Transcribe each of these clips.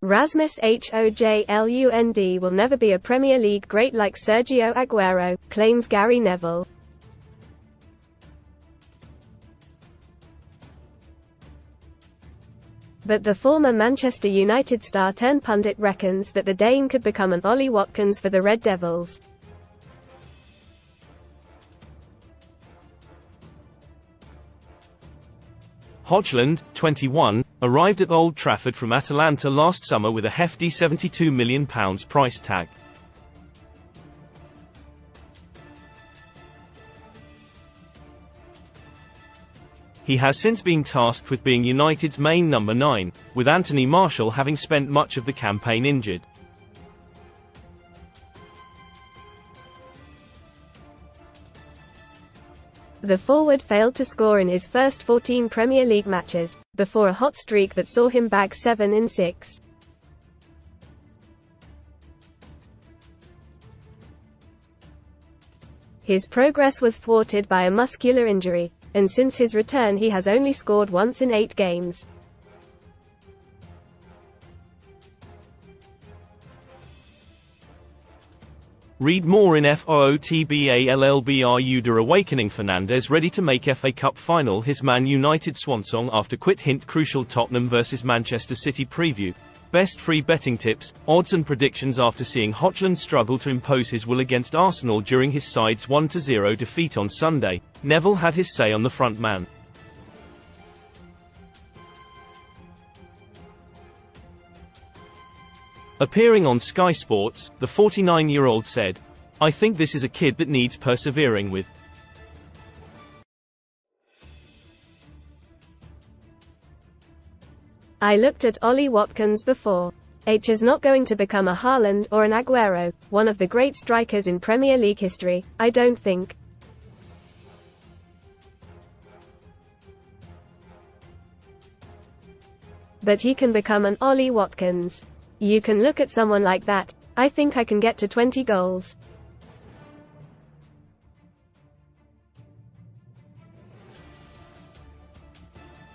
Rasmus Hojlund will never be a Premier League great like Sergio Aguero, claims Gary Neville. But the former Manchester United star turned pundit reckons that the Dane could become an Ollie Watkins for the Red Devils. Hojlund, 21, arrived at Old Trafford from Atalanta last summer with a hefty £72 million price tag. He has since been tasked with being United's main number 9, with Anthony Martial having spent much of the campaign injured. The forward failed to score in his first 14 Premier League matches, before a hot streak that saw him bag 7 in 6. His progress was thwarted by a muscular injury, and since his return he has only scored once in 8 games. Read more in FOOTBALLBRU. Awakening Fernandes ready to make FA Cup final his Man United swansong after quit. Hint crucial Tottenham vs Manchester City preview. Best free betting tips, odds and predictions after seeing Hojlund struggle to impose his will against Arsenal during his side's 1-0 defeat on Sunday. Neville had his say on the front man. Appearing on Sky Sports, the 49-year-old said, "I think this is a kid that needs persevering with. I looked at Ollie Watkins before. H is not going to become a Hojlund or an Aguero, one of the great strikers in Premier League history, I don't think. But he can become an Ollie Watkins. You can look at someone like that. I think I can get to 20 goals.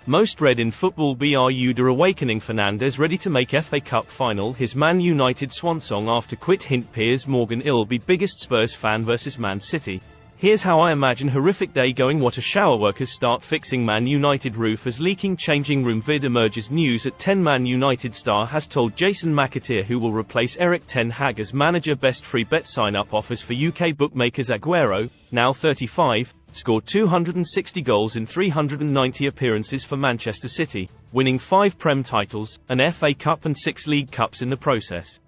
Most read in football. BRU. Awakening Fernandes ready to make FA Cup final his Man United swansong after quit. Hint Piers Morgan will be biggest Spurs fan vs Man City. Here's how I imagine horrific day going. What a shower. Workers start fixing Man United roof as leaking changing room vid emerges. News at 10. Man United star has told Jason McAteer who will replace Erik ten Hag as manager. Best free bet sign-up offers for UK bookmakers. Aguero, now 35, scored 260 goals in 390 appearances for Manchester City, winning 5 Prem titles, an FA Cup and 6 League Cups in the process.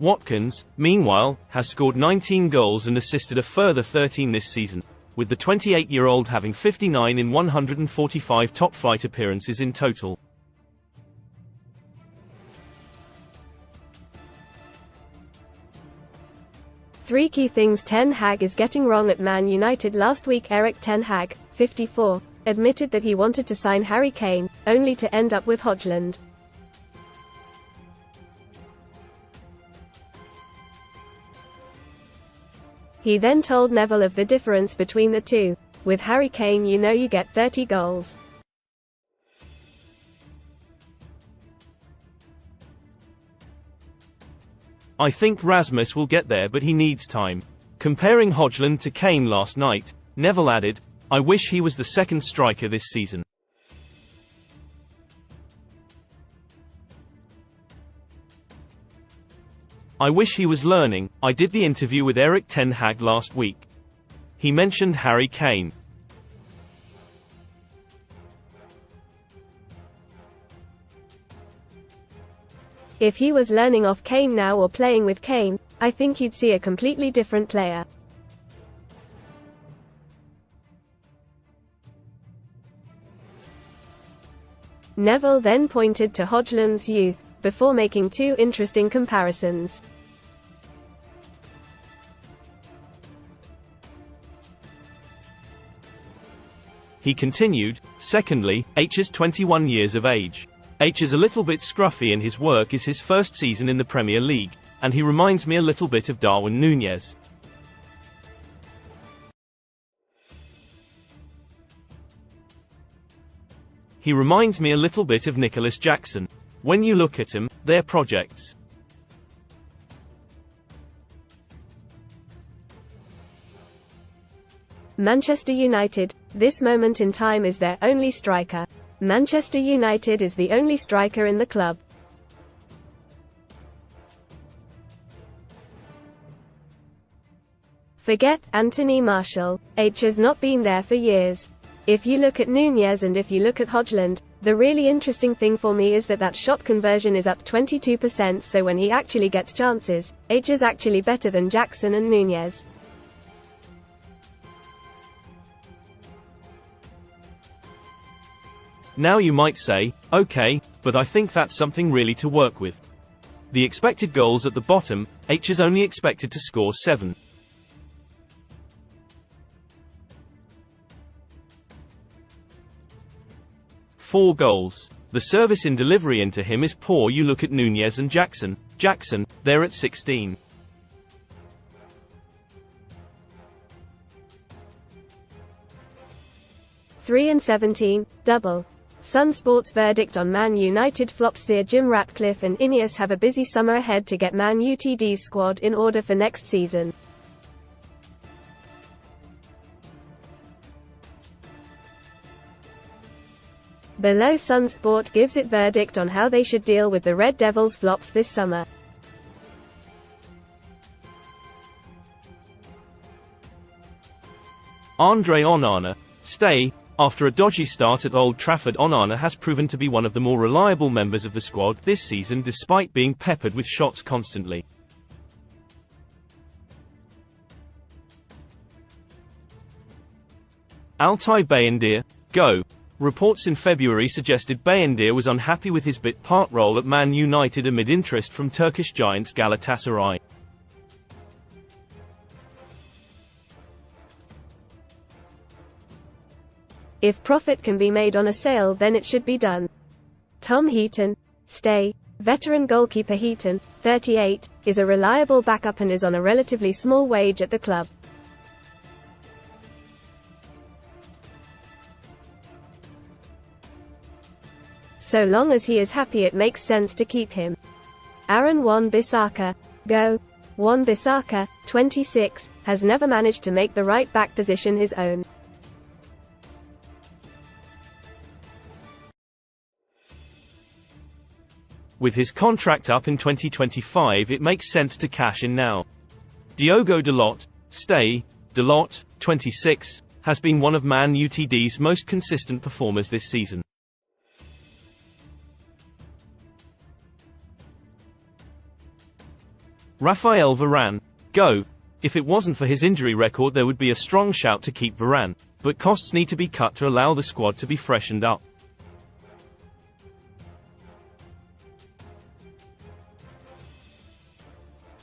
Watkins, meanwhile, has scored 19 goals and assisted a further 13 this season, with the 28-year-old having 59 in 145 top-flight appearances in total. Three key things Ten Hag is getting wrong at Man United. Last week Erik ten Hag, 54, admitted that he wanted to sign Harry Kane, only to end up with Hojlund. He then told Neville of the difference between the two. With Harry Kane you know you get 30 goals. I think Rasmus will get there but he needs time. Comparing Hojlund to Kane last night, Neville added, I wish he was the second striker this season. I wish he was learning. I did the interview with Erik ten Hag last week. He mentioned Harry Kane. If he was learning off Kane now or playing with Kane, I think you'd see a completely different player. Neville then pointed to Hojlund's youth, before making two interesting comparisons. He continued, secondly, H is 21 years of age. H is a little bit scruffy and his work is his first season in the Premier League, and he reminds me a little bit of Darwin Núñez. He reminds me a little bit of Nicholas Jackson. When you look at him, they're projects. Manchester United. This moment in time is their only striker. Manchester United is the only striker in the club. Forget Anthony Martial. H has not been there for years. If you look at Nunez and if you look at Hojlund, the really interesting thing for me is that shot conversion is up 22%, so when he actually gets chances, H is actually better than Jackson and Nunez. Now you might say, okay, but I think that's something really to work with. The expected goals at the bottom, H is only expected to score 7. Four goals. The service in delivery into him is poor. You look at Nunez and Jackson, they're at 16. Three and 17, double. Sun Sports verdict on Man United flops. Sir Jim Ratcliffe and Ineos have a busy summer ahead to get Man UTD's squad in order for next season. Below, Sun Sport gives it verdict on how they should deal with the Red Devils' flops this summer. Andre Onana. Stay. After a dodgy start at Old Trafford, Onana has proven to be one of the more reliable members of the squad this season despite being peppered with shots constantly. Altay Bayindir. Go. Reports in February suggested Bayindir was unhappy with his bit part role at Man United amid interest from Turkish giants Galatasaray. If profit can be made on a sale, then it should be done. Tom Heaton. Stay. Veteran goalkeeper Heaton, 38, is a reliable backup and is on a relatively small wage at the club. So long as he is happy, it makes sense to keep him. Aaron Wan-Bissaka. Go. Wan-Bissaka, 26, has never managed to make the right back position his own. With his contract up in 2025, it makes sense to cash in now. Diogo Dalot. Stay. Dalot, 26, has been one of Man UTD's most consistent performers this season. Raphael Varane. Go. If it wasn't for his injury record, there would be a strong shout to keep Varane, but costs need to be cut to allow the squad to be freshened up.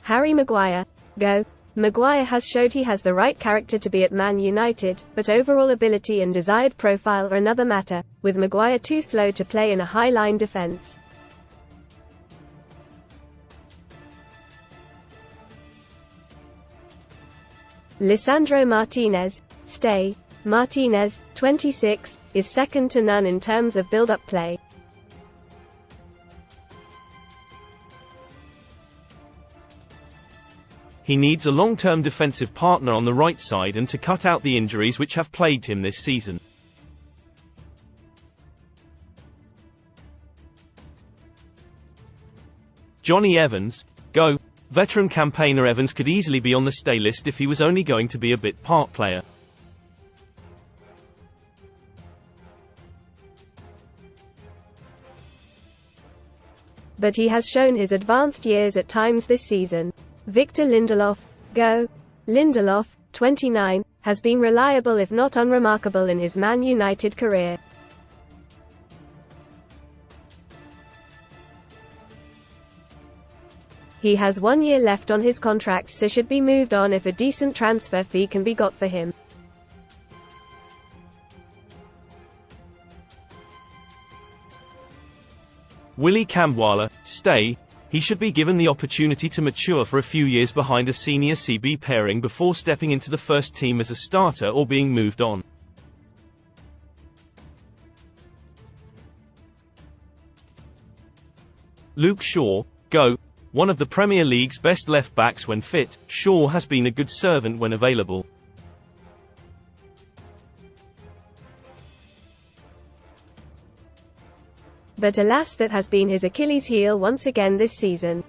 Harry Maguire. Go. Maguire has showed he has the right character to be at Man United, but overall ability and desired profile are another matter, with Maguire too slow to play in a high-line defense. Lisandro Martinez. Stay. Martinez, 26, is second to none in terms of build-up play. He needs a long-term defensive partner on the right side and to cut out the injuries which have plagued him this season. Johnny Evans. Go. Veteran campaigner Evans could easily be on the stay list if he was only going to be a bit part player. But he has shown his advanced years at times this season. Victor Lindelof. Go. Lindelof, 29, has been reliable if not unremarkable in his Man United career. He has 1 year left on his contract, so should be moved on if a decent transfer fee can be got for him. Willy Kambwala. Stay. He should be given the opportunity to mature for a few years behind a senior CB pairing before stepping into the first team as a starter or being moved on. Luke Shaw, go. One of the Premier League's best left-backs when fit, Shaw has been a good servant when available. But alas, that has been his Achilles heel once again this season.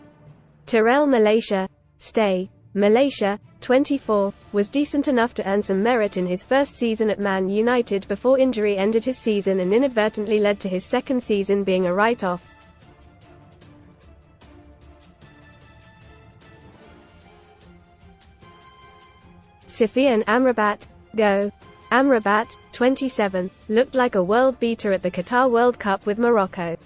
Terrell Malaysia, stay. Malaysia, 24, was decent enough to earn some merit in his first season at Man United before injury ended his season and inadvertently led to his second season being a write-off. Sufyan Amrabat, go. Amrabat, 27, looked like a world beater at the Qatar World Cup with Morocco.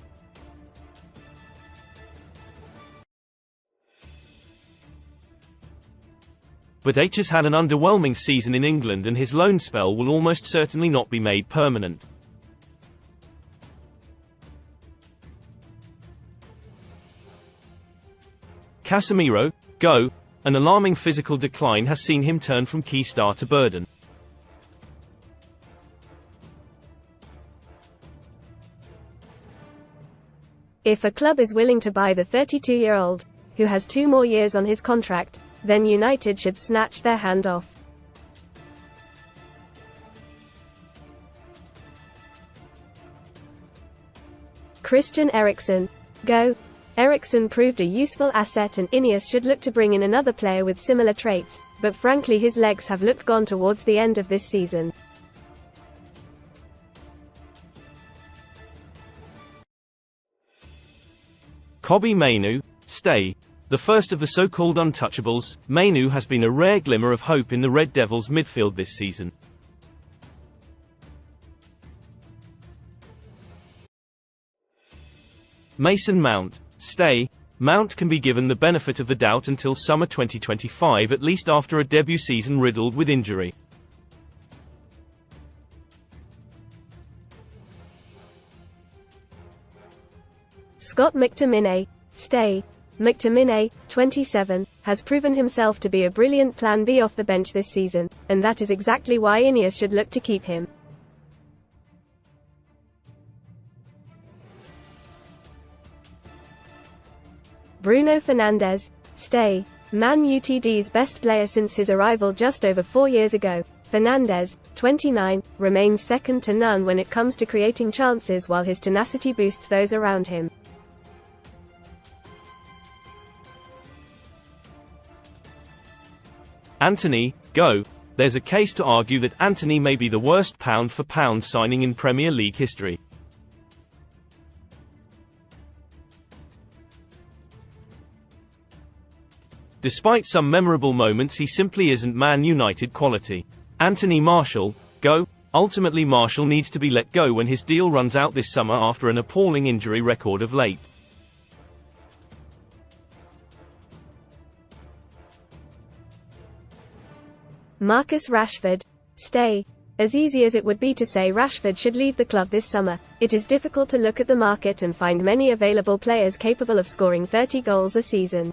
But H has had an underwhelming season in England and his loan spell will almost certainly not be made permanent. Casemiro, go. An alarming physical decline has seen him turn from key star to burden. If a club is willing to buy the 32-year-old, who has 2 more years on his contract, then United should snatch their hand off. Christian Eriksen, go. Eriksen proved a useful asset and Ineos should look to bring in another player with similar traits, but frankly his legs have looked gone towards the end of this season. Kobbie Mainoo, stay. The first of the so-called untouchables, Mainoo has been a rare glimmer of hope in the Red Devils' midfield this season. Mason Mount, stay. Mount can be given the benefit of the doubt until summer 2025 at least after a debut season riddled with injury. Scott McTominay, stay. McTominay, 27, has proven himself to be a brilliant plan B off the bench this season, and that is exactly why Ineos should look to keep him. Bruno Fernandes, stay. Man Utd's best player since his arrival just over 4 years ago, Fernandes, 29, remains second to none when it comes to creating chances while his tenacity boosts those around him. Antony, go. There's a case to argue that Antony may be the worst pound-for-pound signing in Premier League history. Despite some memorable moments, he simply isn't Man United quality. Anthony Martial, go. Ultimately Martial needs to be let go when his deal runs out this summer after an appalling injury record of late. Marcus Rashford, stay. As easy as it would be to say Rashford should leave the club this summer, it is difficult to look at the market and find many available players capable of scoring 30 goals a season.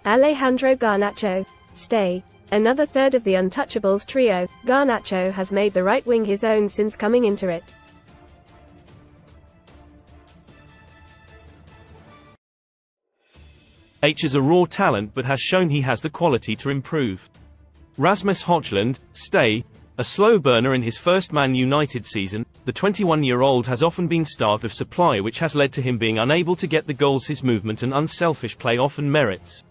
Alejandro Garnacho, stay. Another third of the Untouchables trio, Garnacho has made the right wing his own since coming into it. H is a raw talent but has shown he has the quality to improve. Rasmus Hojlund, stay. A slow burner in his first Man United season, the 21-year-old has often been starved of supply, which has led to him being unable to get the goals his movement and unselfish play often merits.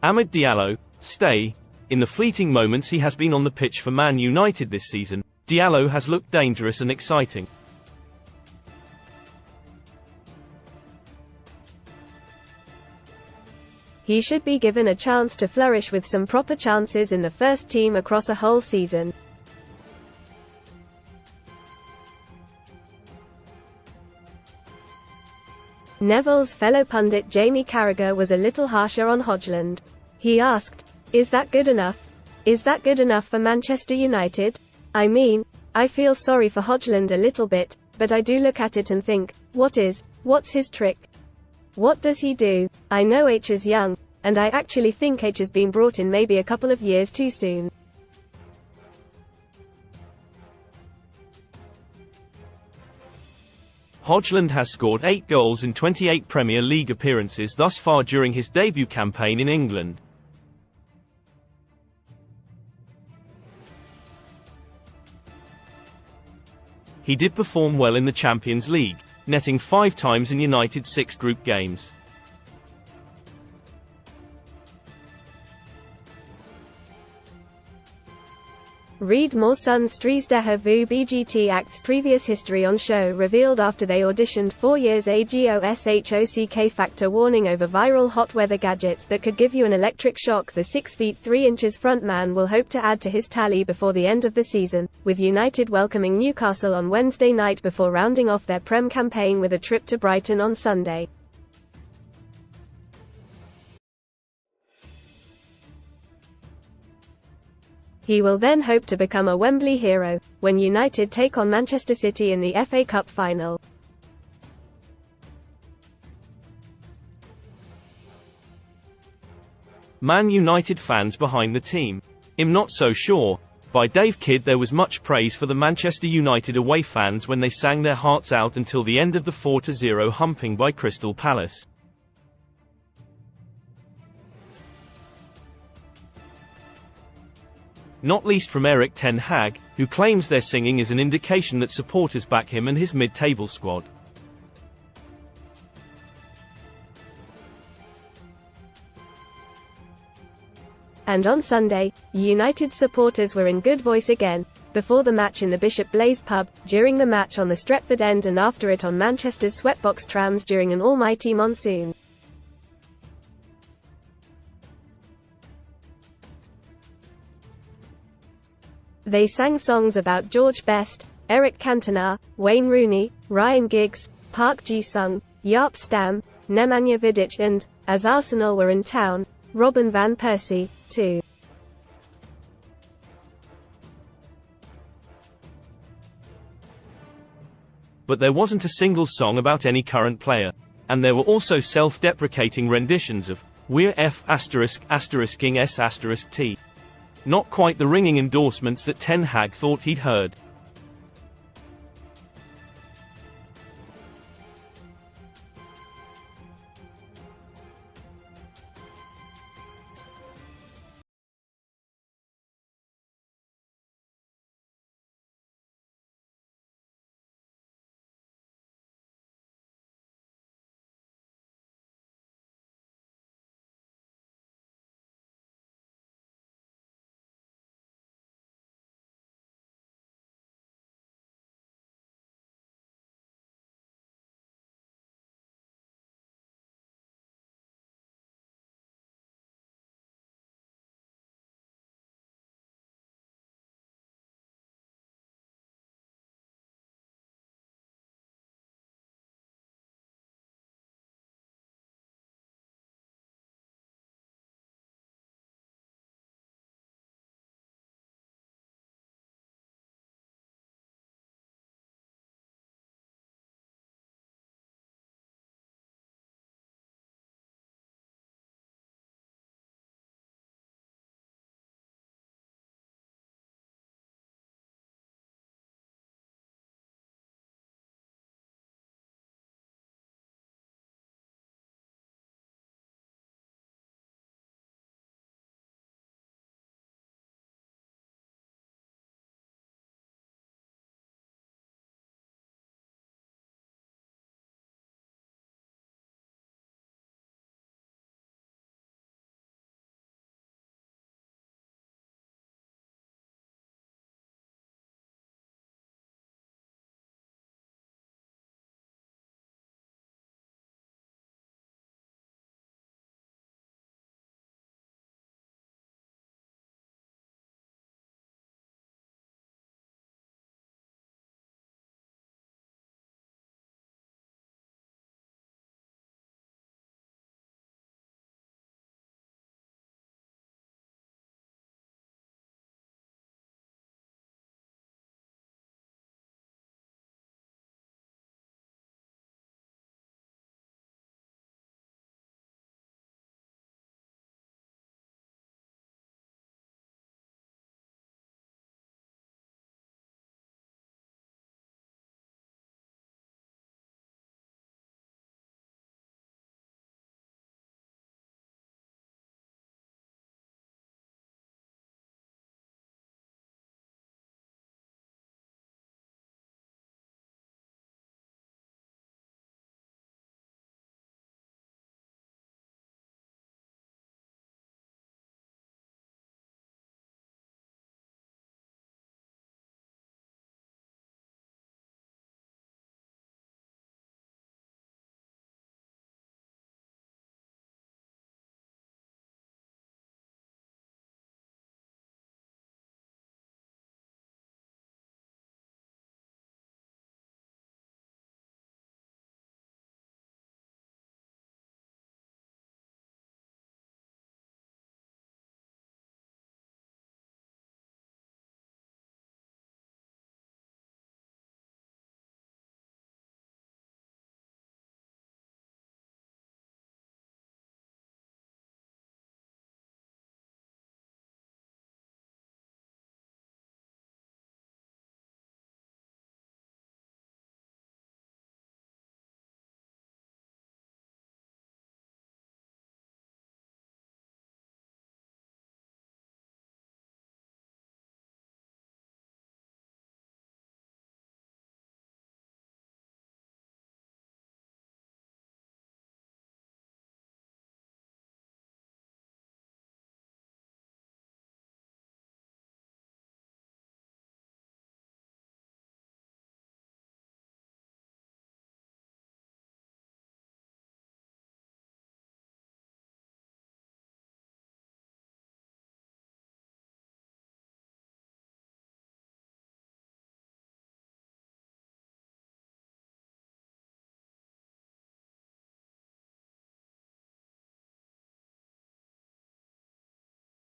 Amad Diallo, stay. In the fleeting moments he has been on the pitch for Man United this season, Diallo has looked dangerous and exciting. He should be given a chance to flourish with some proper chances in the first team across a whole season. Neville's fellow pundit Jamie Carragher was a little harsher on Hojlund. He asked, "Is that good enough? Is that good enough for Manchester United? I mean, I feel sorry for Hojlund a little bit, but I do look at it and think, what's his trick? What does he do? I know H is young, And I actually think H has been brought in maybe a couple of years too soon. Hojlund has scored 8 goals in 28 Premier League appearances thus far during his debut campaign in England. He did perform well in the Champions League, netting 5 times in United's 6 group games. Read more. Son Striesdeher vu BGT Act's previous history on show revealed after they auditioned 4 years AGOSHOCK factor warning over viral hot weather gadgets that could give you an electric shock. The 6 feet 3 inches frontman will hope to add to his tally before the end of the season, with United welcoming Newcastle on Wednesday night before rounding off their Prem campaign with a trip to Brighton on Sunday. He will then hope to become a Wembley hero, when United take on Manchester City in the FA Cup final. Man United fans behind the team. I'm not so sure. By Dave Kidd. There was much praise for the Manchester United away fans when they sang their hearts out until the end of the 4-0 humping by Crystal Palace. Not least from Erik ten Hag, who claims their singing is an indication that supporters back him and his mid-table squad. And on Sunday, United supporters were in good voice again, before the match in the Bishop Blaise pub, during the match on the Stretford end, and after it on Manchester's Sweatbox trams during an almighty monsoon. They sang songs about George Best, Eric Cantona, Wayne Rooney, Ryan Giggs, Park Ji-sung, Jaap Stam, Nemanja Vidic and, as Arsenal were in town, Robin van Persie, too. But there wasn't a single song about any current player. And there were also self-deprecating renditions of "We're F***ing S***T." Not quite the ringing endorsements that ten Hag thought he'd heard.